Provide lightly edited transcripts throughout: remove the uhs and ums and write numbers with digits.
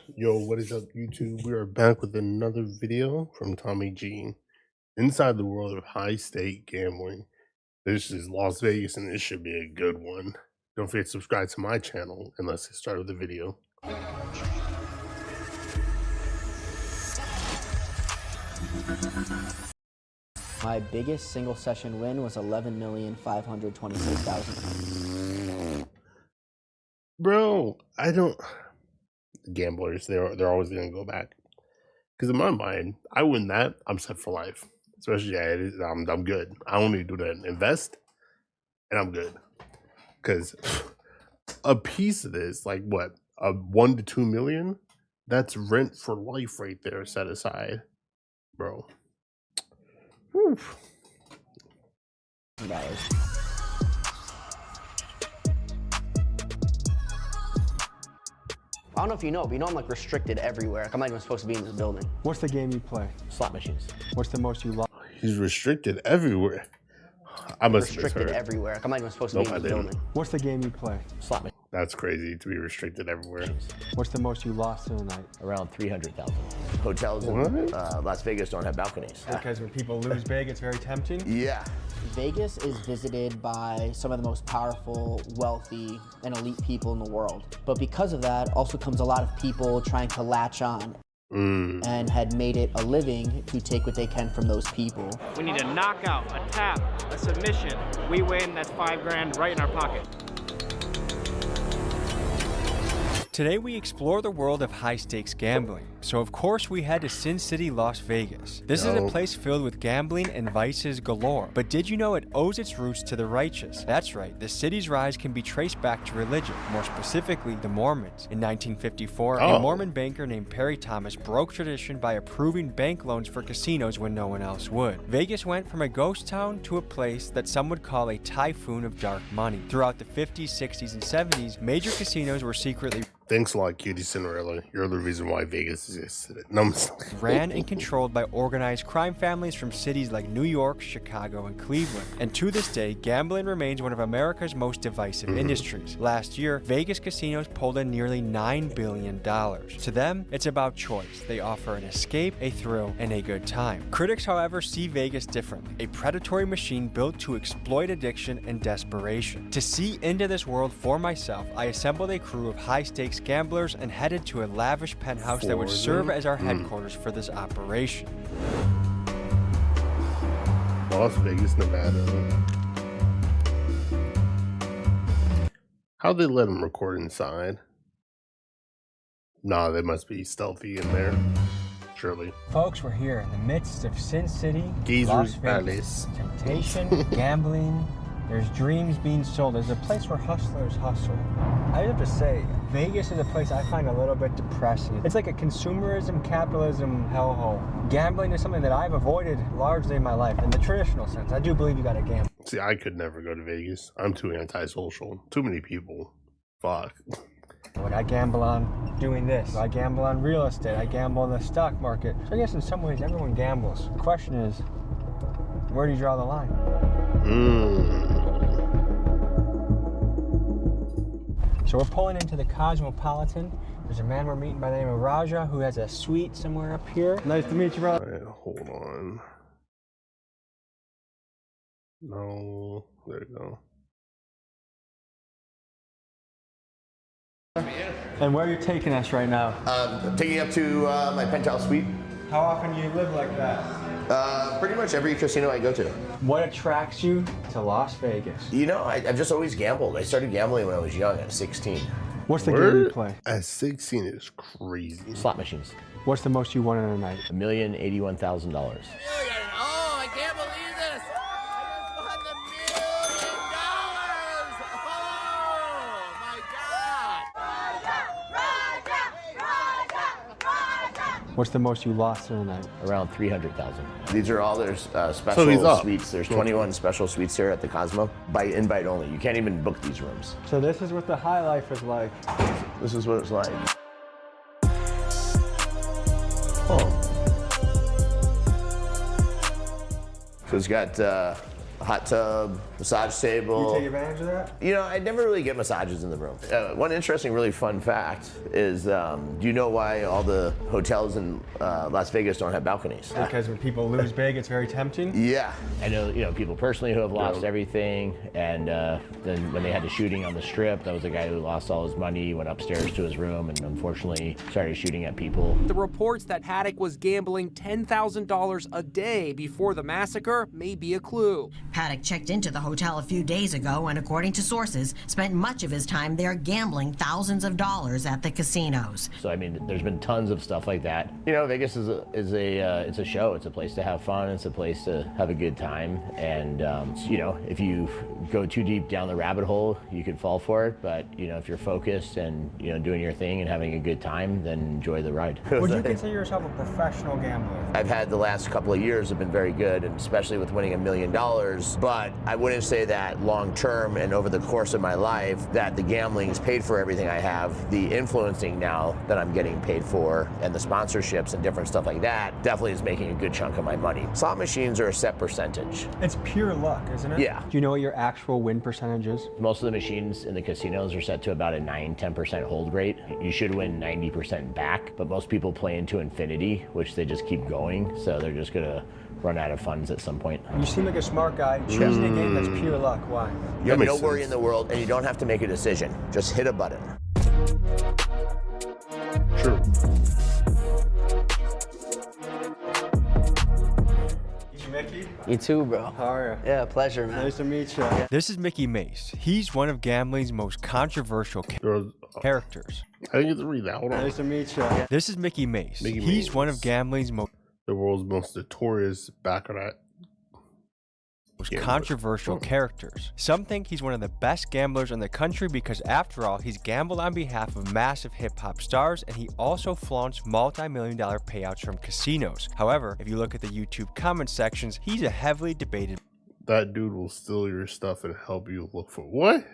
Yo, what is up, YouTube? We are back with another video from Tommy G. Inside the world of high stake gambling. This is Las Vegas, and this should be a good one. Don't forget to subscribe to my channel, and let's get started with the video. My biggest single session win was 11,526,000. Bro, I don't. Gamblers, they're always gonna go back. Because in my mind, I win that, I'm set for life. Especially, I'm good. I only do that invest, and I'm good. Because a piece of this, like what, a 1 to 2 million, that's rent for life right there set aside, bro. Whew. I don't know if you know, but you know I'm like restricted everywhere. Like I'm not even supposed to be in this building. What's the game you play? Slot machines. What's the most you lost? He's restricted everywhere. I must have Restricted misheard. everywhere. Like I'm not even supposed to be in this building. What's the game you play? Slot machines. That's crazy to be restricted everywhere. What's the most you lost in a night? Around 300,000. Hotels in Las Vegas don't have balconies. Because when people lose big, it's very tempting. Yeah. Vegas is visited by some of the most powerful, wealthy, and elite people in the world. But because of that, also comes a lot of people trying to latch on and had made it a living to take what they can from those people. We need a knockout, a tap, a submission. We win, that's $5 grand right in our pocket. Today we explore the world of high-stakes gambling. So of course we head to Sin City, Las Vegas. This is a place filled with gambling and vices galore. But did you know it owes its roots to the righteous? That's right, the city's rise can be traced back to religion, more specifically the Mormons. In 1954, a Mormon banker named Perry Thomas broke tradition by approving bank loans for casinos when no one else would. Vegas went from a ghost town to a place that some would call a typhoon of dark money. Throughout the 50s, 60s, and 70s, major casinos were secretly Thanks a lot, Cutie Cinderella. You're the reason why Vegas exists. No, ran and controlled by organized crime families from cities like New York, Chicago, and Cleveland. And to this day, gambling remains one of America's most divisive industries. Last year, Vegas casinos pulled in nearly $9 billion. To them, it's about choice. They offer an escape, a thrill, and a good time. Critics, however, see Vegas differently. A predatory machine built to exploit addiction and desperation. To see into this world for myself, I assembled a crew of high-stakes gamblers and headed to a lavish penthouse that would serve as our headquarters for this operation. Las Vegas, Nevada. How'd they let them record inside? Nah, they must be stealthy in there. Surely. Folks, we're here in the midst of Sin City, Geezer's Las Vegas. Palace. Temptation, gambling, there's dreams being sold. There's a place where hustlers hustle. I have to say, Vegas is a place I find a little bit depressing. It's like a consumerism, capitalism hellhole. Gambling is something that I've avoided largely in my life. In the traditional sense, I do believe you gotta gamble. See, I could never go to Vegas. I'm too antisocial. Too many people. Fuck. Would I gamble on doing this? I gamble on real estate. I gamble on the stock market. So I guess in some ways, everyone gambles. The question is, where do you draw the line? So we're pulling into the Cosmopolitan. There's a man we're meeting by the name of Raja who has a suite somewhere up here. Nice to meet you, brother. All right, hold on. No, there you go. And where are you taking us right now? I'm taking you up to my penthouse suite. How often do you live like that? Pretty much every casino I go to. What attracts you to Las Vegas? You know, I've just always gambled. I started gambling when I was young, at 16. What's the game you play? At 16 is crazy. Slot machines. What's the most you won in a night? $1,081,000. Oh, I can't believe this! I just won the $1 million! Oh my God! What's the most you lost in a night? Around 300,000. These are all their So he's special up. suites. There's 21 special suites here at the Cosmo. By invite only. You can't even book these rooms. So this is what the high life is like. This is what it's like. Oh. So it's got a hot tub, massage table. You take advantage of that? You know, I never really get massages in the room. One interesting, really fun fact is, do you know why all the hotels in Las Vegas don't have balconies? Because when people lose big, it's very tempting. Yeah. I know, you know, people personally who have lost everything, and then when they had the shooting on the Strip, that was a guy who lost all his money, went upstairs to his room, and unfortunately started shooting at people. The reports that Haddock was gambling $10,000 a day before the massacre may be a clue. Haddock checked into the hotel a few days ago and, according to sources, spent much of his time there gambling thousands of dollars at the casinos. So I mean, there's been tons of stuff like that. You know, Vegas is a show. It's a place to have fun. It's a place to have a good time. And you know, if you go too deep down the rabbit hole, you could fall for it. But you know, if you're focused and you know doing your thing and having a good time, then enjoy the ride. Would you consider yourself a professional gambler? I've had the last couple of years have been very good, and especially with winning $1 million. But I wouldn't say that long term and over the course of my life that the gambling has paid for everything I have. The influencing now that I'm getting paid for and the sponsorships and different stuff like that definitely is making a good chunk of my money. Slot machines are a set percentage. It's pure luck, isn't it? Yeah. Do you know what your actual win percentage is? Most of the machines in the casinos are set to about a 9-10% hold rate. You should win 90% back, but most people play into infinity, which they just keep going, so they're just gonna run out of funds at some point. You seem like a smart guy. Choosing a game that's pure luck. Why? You have no worry in the world, and you don't have to make a decision. Just hit a button. True. Mickey? You too, bro. How are you? Yeah, pleasure, man. Nice to meet you. This is Mickey Mace. He's one of gambling's most controversial characters. I didn't get to read that. Hold on. Nice to meet you. This is Mickey Mace. Mickey He's Mace. one of gambling's most The world's most notorious baccarat. controversial characters. Some think he's one of the best gamblers in the country because, after all, he's gambled on behalf of massive hip-hop stars, and he also flaunts multi-million-dollar payouts from casinos. However, if you look at the YouTube comment sections, he's a heavily debated. That dude will steal your stuff and help you look for what?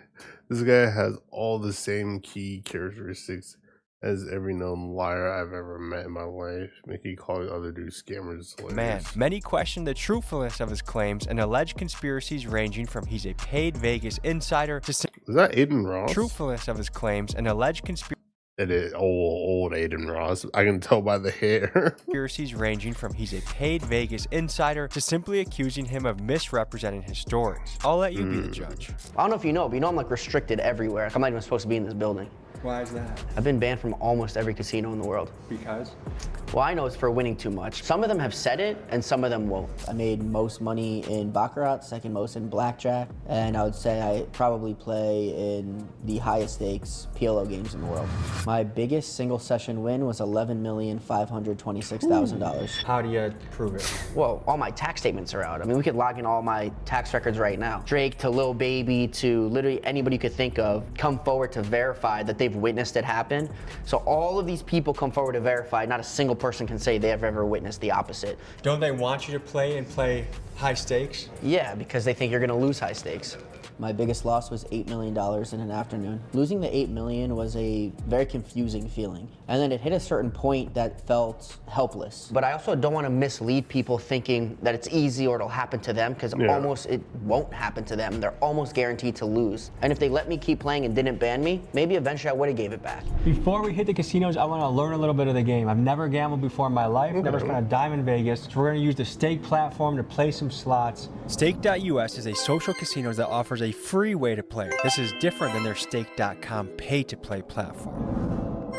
This guy has all the same key characteristics as every known liar I've ever met in my life. Mickey calling other dudes scammers. Man, many question the truthfulness of his claims and alleged conspiracies ranging from he's a paid Vegas insider to Is that Aiden Ross? truthfulness of his claims and alleged It is old Aiden Ross. I can tell by the hair. conspiracies ranging from he's a paid Vegas insider to simply accusing him of misrepresenting his stories. I'll let you be the judge. I don't know if you know, but you know I'm like restricted everywhere. I'm not even supposed to be in this building. Why is that? I've been banned from almost every casino in the world. Because? Well, I know it's for winning too much. Some of them have said it, and some of them won't. I made most money in Baccarat, second most in Blackjack, and I would say I probably play in the highest stakes PLO games in the world. My biggest single session win was $11,526,000. How do you prove it? Well, all my tax statements are out. I mean, we could log in all my tax records right now. Drake to Lil Baby to literally anybody you could think of come forward to verify that they've witnessed it happen. So all of these people come forward to verify. Not a single person can say they have ever witnessed the opposite. Don't they want you to play high stakes? Yeah, because they think you're gonna lose high stakes. My biggest loss was $8 million in an afternoon. Losing the $8 million was a very confusing feeling. And then it hit a certain point that felt helpless. But I also don't want to mislead people thinking that it's easy or it'll happen to them, because almost it won't happen to them. They're almost guaranteed to lose. And if they let me keep playing and didn't ban me, maybe eventually I would have gave it back. Before we hit the casinos, I want to learn a little bit of the game. I've never gambled before in my life, never spent a dime in Vegas. So we're going to use the Stake platform to play some slots. Stake.us is a social casino that offers a free way to play. This is different than their Stake.com pay-to-play platform.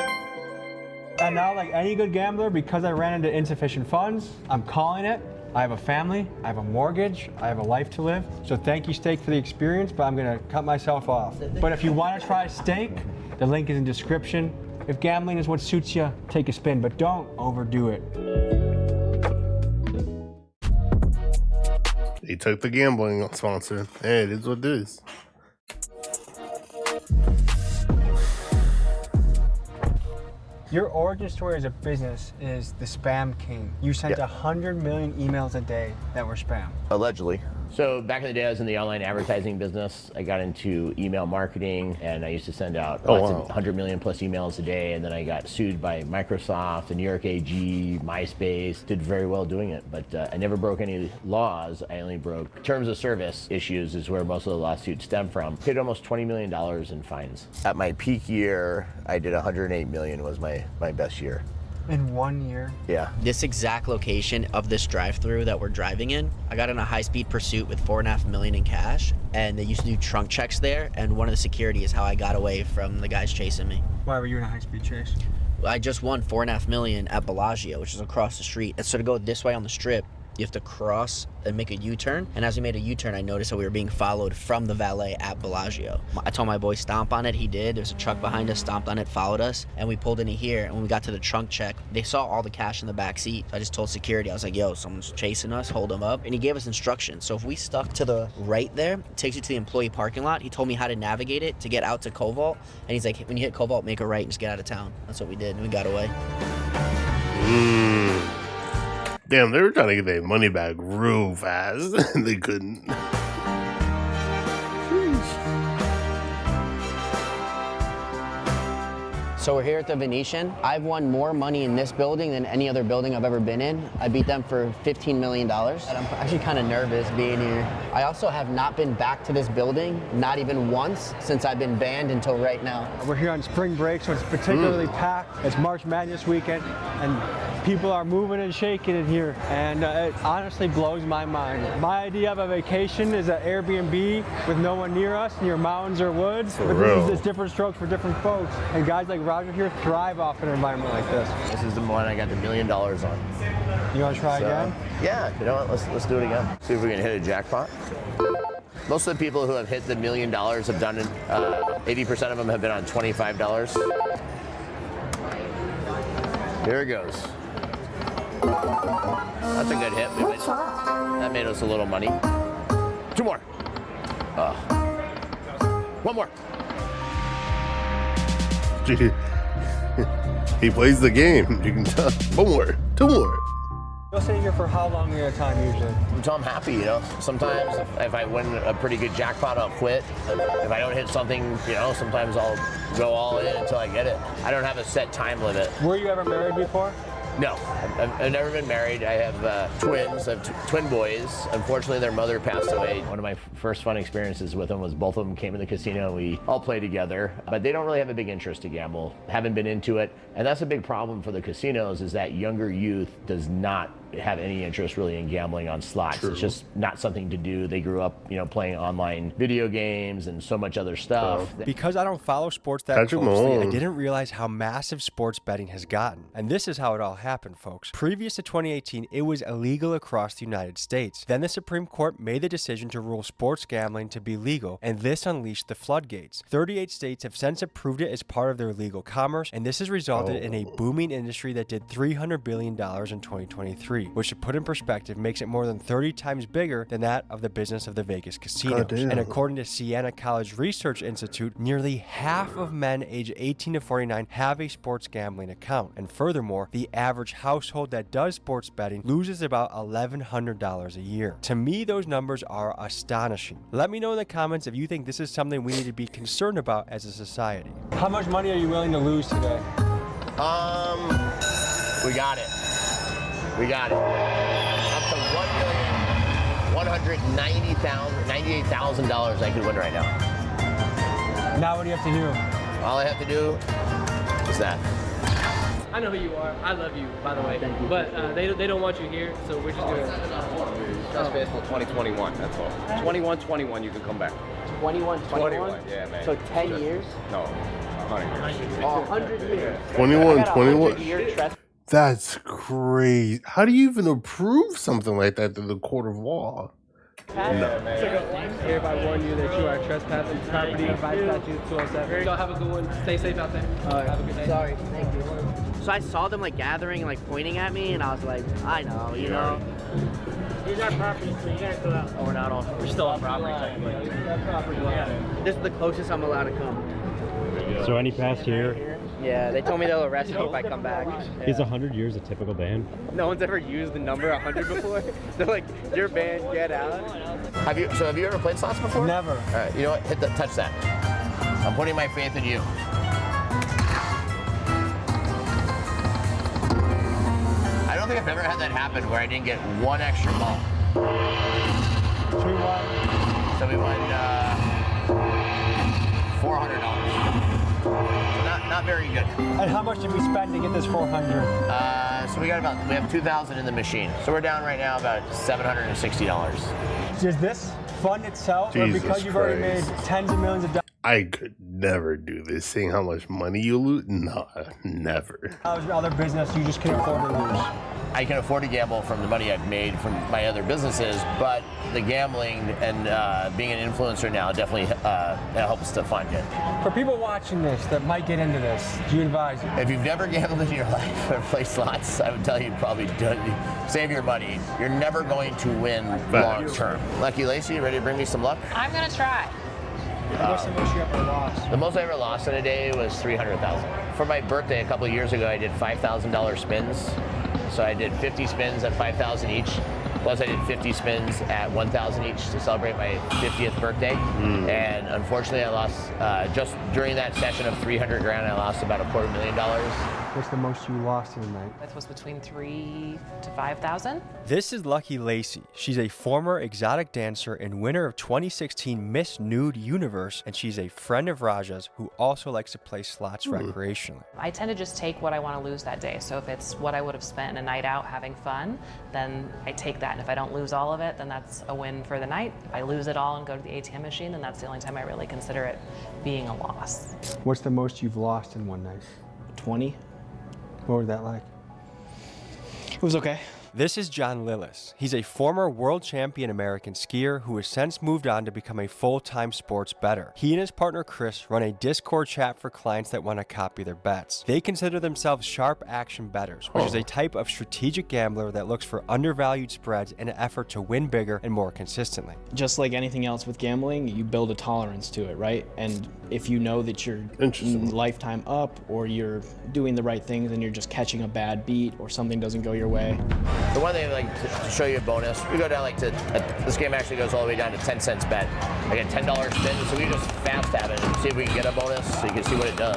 And now, like any good gambler, because I ran into insufficient funds, I'm calling it. I have a family, I have a mortgage, I have a life to live. So thank you, Stake, for the experience, but I'm gonna cut myself off. But if you want to try Stake, the link is in the description. If gambling is what suits you, take a spin, but don't overdo it. He took the gambling sponsor. Hey, it is what it is. Your origin story as a business is the spam king. You sent 100 million emails a day that were spam. Allegedly. So back in the day, I was in the online advertising business. I got into email marketing, and I used to send out lots of 100 million plus emails a day. And then I got sued by Microsoft, the New York AG, MySpace. Did very well doing it, but I never broke any laws. I only broke terms of service issues, is where most of the lawsuits stem from. Paid almost $20 million in fines. At my peak year, I did 108 million was my best year. In 1 year? Yeah. This exact location of this drive-through that we're driving in, I got in a high-speed pursuit with $4.5 million in cash, and they used to do trunk checks there, and one of the security is how I got away from the guys chasing me. Why were you in a high-speed chase? I just won $4.5 million at Bellagio, which is across the street. And so to go this way on the strip, you have to cross and make a U-turn. And as we made a U-turn, I noticed that we were being followed from the valet at Bellagio. I told my boy stomp on it. He did. There's a truck behind us, stomped on it, followed us, and we pulled into here. And when we got to the trunk check, they saw all the cash in the back seat. I just told security, I was like, yo, someone's chasing us, hold them up. And he gave us instructions. So if we stuck to the right there, it takes you to the employee parking lot. He told me how to navigate it to get out to Cobalt. And he's like, when you hit Cobalt, make a right and just get out of town. That's what we did, and we got away. Damn, they were trying to get their money back real fast. They couldn't. So we're here at the Venetian. I've won more money in this building than any other building I've ever been in. I beat them for $15 million. And I'm actually kind of nervous being here. I also have not been back to this building, not even once, since I've been banned until right now. We're here on spring break, so it's particularly packed. It's March Madness weekend, and people are moving and shaking in here, and it honestly blows my mind. My idea of a vacation is an Airbnb with no one near us, near mountains or woods. But this is different strokes for different folks, and guys like Roger here thrive off an environment like this. This is the one I got the $1 million on. You want to try again? Yeah, you know what? Let's do it again. See if we can hit a jackpot. Most of the people who have hit the $1 million have done it. 80% of them have been on $25. Here it goes. That's a good hit. That made us a little money. 2 more. 1 more. He plays the game. You can tell. 1 more. 2 more. You'll stay here for how long at a time usually? Until I'm happy, you know. Sometimes if I win a pretty good jackpot, I'll quit. If I don't hit something, you know, sometimes I'll go all in until I get it. I don't have a set time limit. Were you ever married before? No, I've never been married. I have twins. I have twin boys. Unfortunately, their mother passed away. One of my first fun experiences with them was both of them came in the casino and we all played together. But they don't really have a big interest to gamble. Haven't been into it. And that's a big problem for the casinos is that younger youth does not have any interest really in gambling on slots. True. It's just not something to do. They grew up, you know, playing online video games and so much other stuff. Because I don't follow sports that closely, I didn't realize how massive sports betting has gotten. And this is how it all happened, folks. Previous to 2018, it was illegal across the United States. Then the Supreme Court made the decision to rule sports gambling to be legal, and this unleashed the floodgates. 38 states have since approved it as part of their legal commerce, and this has resulted in a booming industry that did $300 billion in 2023. Which, to put in perspective, makes it more than 30 times bigger than that of the business of the Vegas casinos. And according to Siena College Research Institute, nearly half of men aged 18 to 49 have a sports gambling account. And furthermore, the average household that does sports betting loses about $1,100 a year. To me, those numbers are astonishing. Let me know in the comments if you think this is something we need to be concerned about as a society. How much money are you willing to lose today? We got it. We got it. Up to $1,198,000 I could win right now. Now what do you have to do? All I have to do is that. I know who you are. I love you, by the way. Thank you. But they don't want you here, so we're just gonna. Just baseball 2021. That's all. 21-21, you can come back. 21-21? Yeah, man. So 10 years? No, 100 years. 100 years. 21-21. That's crazy. How do you even approve something like that to the court of law? Hereby warn you that you are trespassing property by statute 207. Y'all have a good one. Stay safe out there. Have a good day. Sorry. Thank you. So I saw them like gathering and like pointing at me, and I was like, I know, you know. These are property, so you gotta go out. Oh, we're not on. We're still on property. This is the closest I'm allowed to come. So any past year Yeah, they told me they'll arrest me if I come back. Is 100 years a typical ban? No one's ever used the number 100 before. They're like, you're banned, get out. Have you ever played slots before? Never. All right, you know what? Touch that. I'm putting my faith in you. I don't think I've ever had that happen where I didn't get one extra ball. So we won. So we won $400. So not very good. And how much did we spend to get this 400? So we have 2,000 in the machine. So we're down right now about $760. Is this fun itself, or Jesus because you've already made Christ. tens of millions of I could never do this. Seeing how much money you loot? No, never. dollars other business you just can afford to lose? I can afford to gamble from the money I've made from my other businesses, but the gambling and being an influencer now definitely helps to fund it. For people watching this that might get into this, do you advise? If you've never gambled in your life or played slots, I would tell you probably save your money. You're never going to win long term. Lucky Lacey, you ready to bring me some luck? I'm gonna try. What's the most you ever lost? The most I ever lost in a day was $300,000. For my birthday a couple of years ago, I did $5,000 spins. So I did 50 spins at $5,000 each. Plus I did 50 spins at $1,000 each to celebrate my 50th birthday. And unfortunately I lost, just during that session of 300 grand, I lost about $250,000. What's the most you lost in a night? That was between 3,000 to 5,000. This is Lucky Lacey. She's a former exotic dancer and winner of 2016 Miss Nude Universe, and she's a friend of Raja's who also likes to play slots recreationally. I tend to just take what I want to lose that day. So if it's what I would have spent a night out having fun, then I take that. And if I don't lose all of it, then that's a win for the night. If I lose it all and go to the ATM machine, then that's the only time I really consider it being a loss. What's the most you've lost in one night? 20. What was that like? It was okay. This is John Lillis. He's a former world champion American skier who has since moved on to become a full-time sports bettor. He and his partner Chris run a Discord chat for clients that want to copy their bets. They consider themselves sharp action bettors, which is a type of strategic gambler that looks for undervalued spreads in an effort to win bigger and more consistently. Just like anything else with gambling, you build a tolerance to it, right? And if you know that you're lifetime up, or you're doing the right things and you're just catching a bad beat, or something doesn't go your way. The one thing, like, to show you a bonus, we go down this game actually goes all the way down to 10 cents bet. I get $10 spin, so we just fast tab it and see if we can get a bonus so you can see what it does.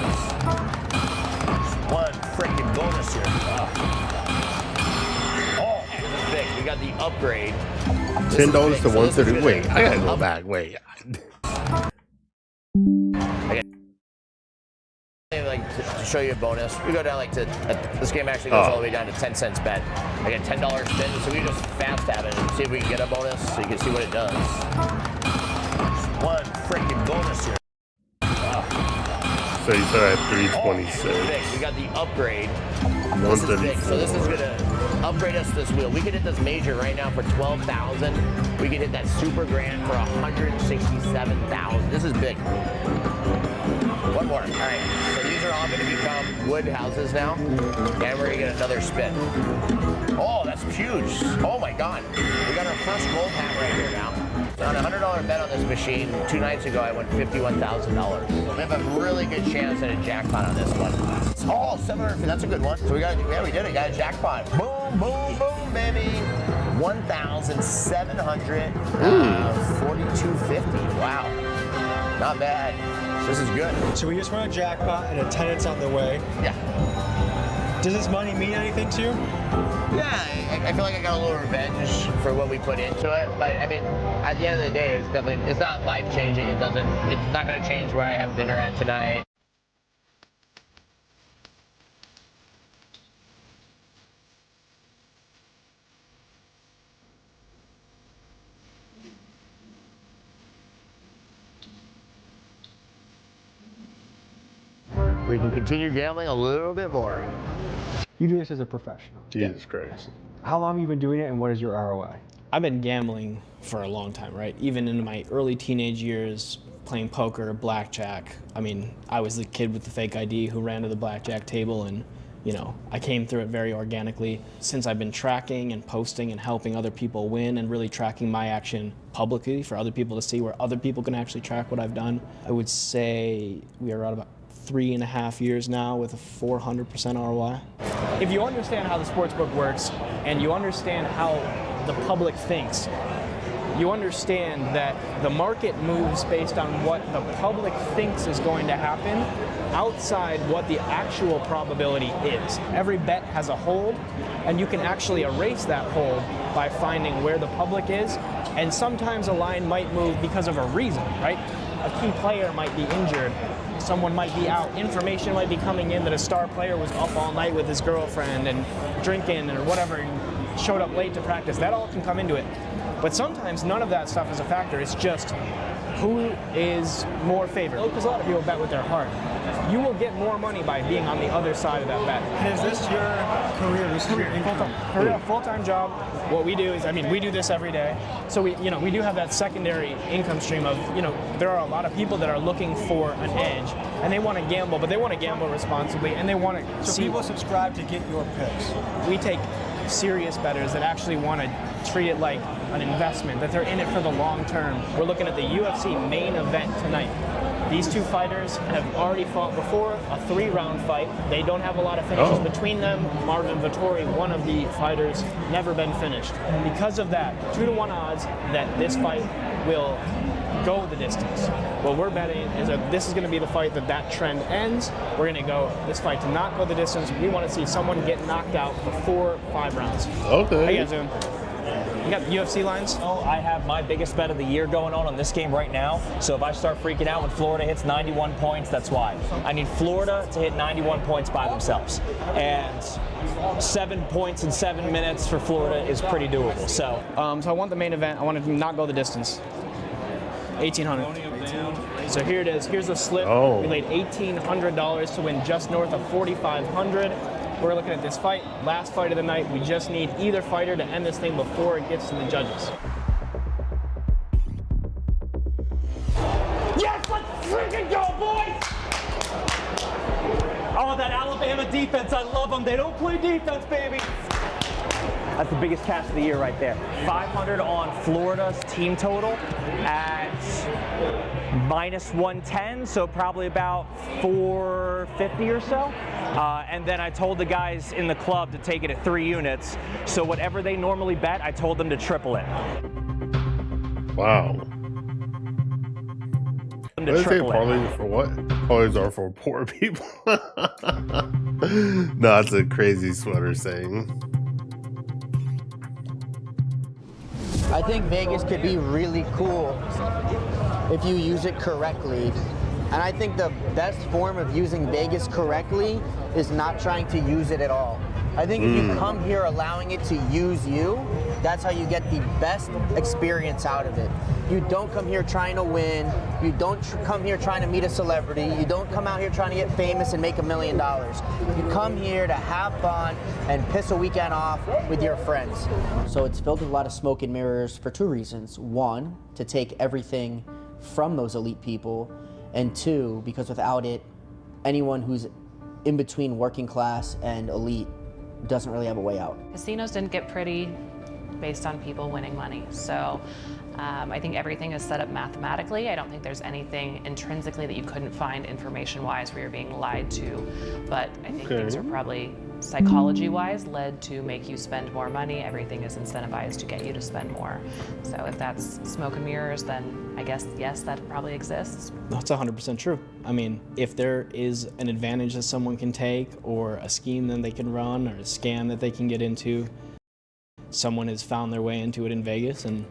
One freaking bonus here. Oh, this is big. We got the upgrade. $10 to 130. Wait, I gotta go back. Wait. Like, to show you a bonus, we go down this game actually goes all the way down to 10 cents bet. I get $10 spin, so we just fast tab it and see if we can get a bonus so you can see what it does. One freaking bonus here. So you said at 326. We got the upgrade. 134. So this is gonna upgrade us this wheel. We could hit this major right now for 12,000. We could hit that super grand for 167,000. This is big. One more. All right. So these are all going to become wood houses now, and we're going to get another spin. Oh, that's huge. Oh my God. We got our first gold hat right here now. So on a $100 bet on this machine 2 nights ago, I won $51,000. We have a really good chance at a jackpot on this one. Oh, 750. That's a good one. So we did it. Got a jackpot. Boom, boom, boom, baby. 1,742.50. Wow. Not bad. This is good. So we just won a jackpot and attendance on the way. Yeah. Does this money mean anything to you? Yeah, I feel like I got a little revenge for what we put into it. But I mean, at the end of the day, it's not life changing. It's not going to change where I have dinner at tonight. We can continue gambling a little bit more. You do this as a professional. Jesus Christ. How long have you been doing it, and what is your ROI? I've been gambling for a long time, right? Even in my early teenage years, playing poker, blackjack. I mean, I was the kid with the fake ID who ran to the blackjack table, and I came through it very organically. Since I've been tracking and posting and helping other people win and really tracking my action publicly for other people to see, where other people can actually track what I've done, I would say we are at about 3.5 years now with a 400% ROI. If you understand how the sportsbook works and you understand how the public thinks, you understand that the market moves based on what the public thinks is going to happen outside what the actual probability is. Every bet has a hold, and you can actually erase that hold by finding where the public is, and sometimes a line might move because of a reason, right? A key player might be injured, someone might be out, information might be coming in that a star player was up all night with his girlfriend and drinking or whatever, and showed up late to practice. That all can come into it. But sometimes none of that stuff is a factor. It's just who is more favored. Because a lot of people bet with their heart. You will get more money by being on the other side of that bet. And is this your career? This is your income? Career, full-time job. What we do is, we do this every day. So we do have that secondary income stream of, there are a lot of people that are looking for an edge, and they want to gamble, but they want to gamble responsibly, and they want to So people subscribe to get your picks. We take serious bettors that actually want to treat it like an investment, that they're in it for the long term. We're looking at the UFC main event tonight. These two fighters have already fought before, a 3-round fight. They don't have a lot of finishes between them. Marvin Vettori, one of the fighters, never been finished. Because of that, 2-to-1 odds that this fight will go the distance. What we're betting is that this is going to be the fight that trend ends. We're going to go this fight to not go the distance. We want to see someone get knocked out before 5 rounds. Okay. How you guys doing? You got UFC lines? Oh, I have my biggest bet of the year going on this game right now. So if I start freaking out when Florida hits 91 points, that's why. I need Florida to hit 91 points by themselves. And 7 points in 7 minutes for Florida is pretty doable. So I want the main event. I want to not go the distance. 1,800. So here it is. Here's the slip. We laid $1,800 to win just north of 4,500. We're looking at this fight, last fight of the night. We just need either fighter to end this thing before it gets to the judges. yes, let's freaking go, boys! Oh, that Alabama defense, I love them. They don't play defense, baby. That's the biggest cash of the year right there. 500 on Florida's team total at -110, so probably about 450 or so. And then I told the guys in the club to take it at 3 units. So whatever they normally bet, I told them to triple it. Wow. What did they say parlays for what? Parlays are for poor people. No, that's a crazy sweater saying. I think Vegas could be really cool if you use it correctly. And I think the best form of using Vegas correctly is not trying to use it at all. I think if you come here allowing it to use you, that's how you get the best experience out of it. You don't come here trying to win. You don't come here trying to meet a celebrity. You don't come out here trying to get famous and make $1 million. You come here to have fun and piss a weekend off with your friends. So it's filled with a lot of smoke and mirrors for 2 reasons. 1, to take everything from those elite people, and 2, because without it, anyone who's in between working class and elite doesn't really have a way out. Casinos didn't get pretty based on people winning money. So I think everything is set up mathematically. I don't think there's anything intrinsically that you couldn't find information-wise where you're being lied to. But I think things are probably psychology-wise led to make you spend more money. Everything is incentivized to get you to spend more. So if that's smoke and mirrors, then I guess, yes, that probably exists. That's 100% true. I mean, if there is an advantage that someone can take, or a scheme that they can run, or a scam that they can get into, someone has found their way into it in Vegas, and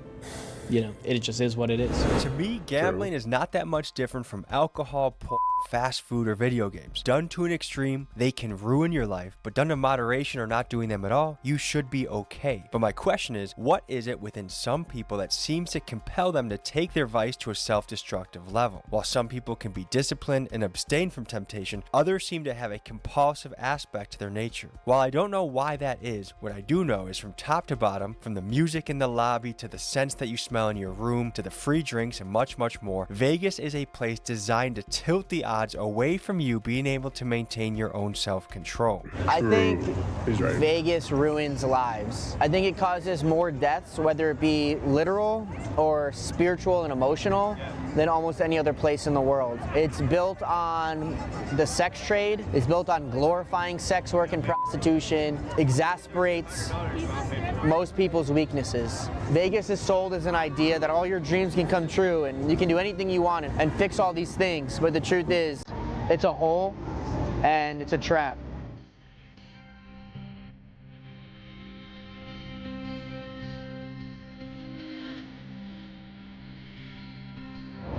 it just is what it is. To me, gambling is not that much different from alcohol, porn, fast food, or video games. Done to an extreme, they can ruin your life, but done in moderation or not doing them at all, you should be okay. But my question is, what is it within some people that seems to compel them to take their vice to a self-destructive level? While some people can be disciplined and abstain from temptation, others seem to have a compulsive aspect to their nature. While I don't know why that is, what I do know is from top to bottom, from the music in the lobby to the scents that you smell in your room to the free drinks and much, much more, Vegas is a place designed to tilt the odds away from you being able to maintain your own self-control. I think Vegas ruins lives. I think it causes more deaths, whether it be literal or spiritual and emotional. than almost any other place in the world. It's built on the sex trade. It's built on glorifying sex work and prostitution. Exasperates most people's weaknesses. Vegas is sold as an idea that all your dreams can come true and you can do anything you want and fix all these things. But the truth is, it's a hole and it's a trap.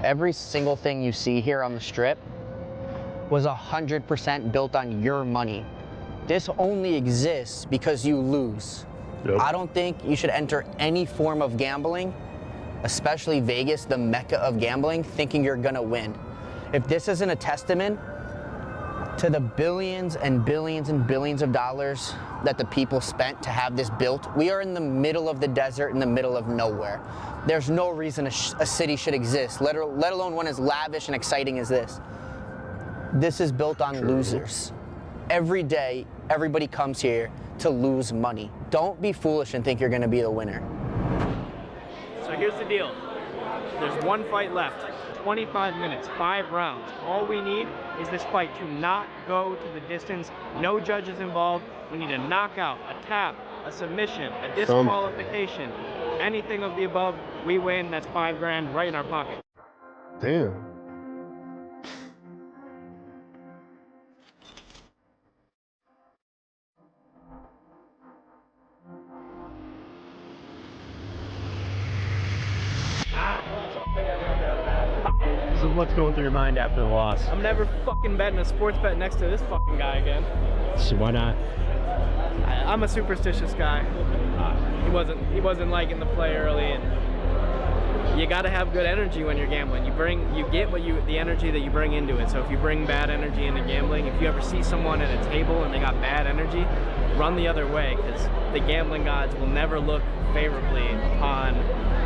Every single thing you see here on the Strip was 100% built on your money. This only exists because you lose. Yep. I don't think you should enter any form of gambling, especially Vegas, the mecca of gambling, thinking you're gonna win. If this isn't a testament to the billions and billions and billions of dollars that the people spent to have this built, we are in the middle of the desert, in the middle of nowhere. There's no reason a city should exist, let alone one as lavish and exciting as this. This is built on losers. Every day, everybody comes here to lose money. Don't be foolish and think you're gonna be the winner. So here's the deal. There's one fight left. 25 minutes, 5 rounds. All we need is this fight to not go to the distance. No judges involved. We need a knockout, a tap, a submission, a disqualification. Anything of the above, we win. That's $5 right in our pocket. Damn. So what's going through your mind after the loss? I'm never fucking betting a sports bet next to this fucking guy again. So why not? I'm a superstitious guy. He wasn't liking the play early, and you got to have good energy when you're gambling. You get the energy that you bring into it. So if you bring bad energy into gambling, if you ever see someone at a table and they got bad energy, run the other way, because the gambling gods will never look favorably upon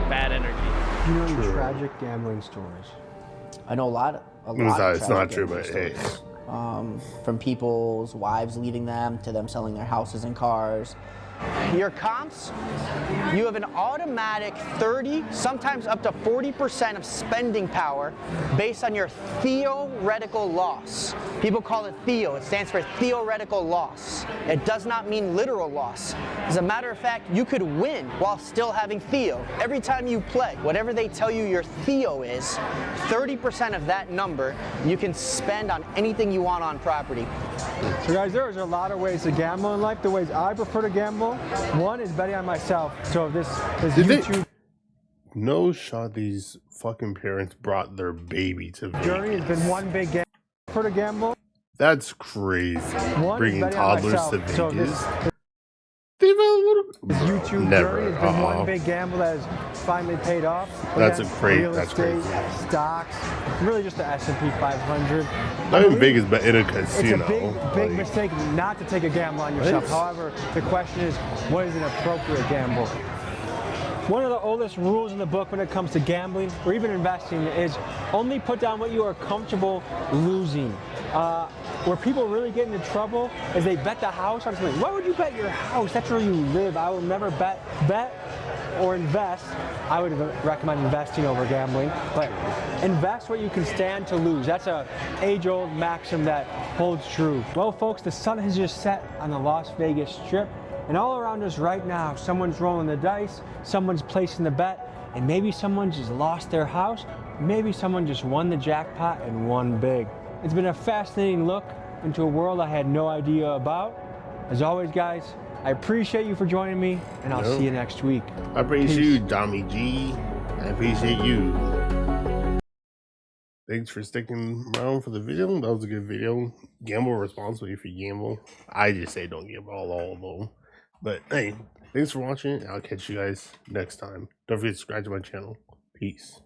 bad energy. You know any tragic gambling stories? I know a lot of it's not true, but hey. From people's wives leaving them to them selling their houses and cars. Your comps, you have an automatic 30, sometimes up to 40% of spending power based on your theoretical loss. People call it theo. It stands for theoretical loss. It does not mean literal loss. As a matter of fact, you could win while still having theo. Every time you play, whatever they tell you your theo is, 30% of that number you can spend on anything you want on property. So guys, there's a lot of ways to gamble in life. The ways I prefer to gamble, one is betting on myself. So this YouTube No shot these fucking parents brought their baby to Vegas. journey has been one big gamble for the gamble. That's crazy. One Bringing is betting on toddlers myself. to Vegas. So this YouTube Never. journey has been one big gamble that has finally paid off. That's Again, a crazy. real That's estate, crazy. stocks, really just the S&P 500. Not even Vegas, but in a casino. It's a big mistake not to take a gamble on yourself. Right. However, the question is, what is an appropriate gamble? One of the oldest rules in the book when it comes to gambling or even investing is only put down what you are comfortable losing. Where people really get into trouble is they bet the house on something. Why would you bet your house? That's where you live. I will never bet or invest. I would recommend investing over gambling, but invest what you can stand to lose. That's a age-old maxim that holds true. Well, folks, the sun has just set on the Las Vegas Strip, and all around us right now, someone's rolling the dice, someone's placing the bet, and maybe someone just lost their house, maybe someone just won the jackpot and won big. It's been a fascinating look into a world I had no idea about. As always, guys, I appreciate you for joining me, and I'll see you next week. I appreciate you, Dommy G. I appreciate you. Thanks for sticking around for the video. That was a good video. Gamble responsibly if you gamble. I just say don't gamble all of them. But hey, thanks for watching. I'll catch you guys next time. Don't forget to subscribe to my channel. Peace.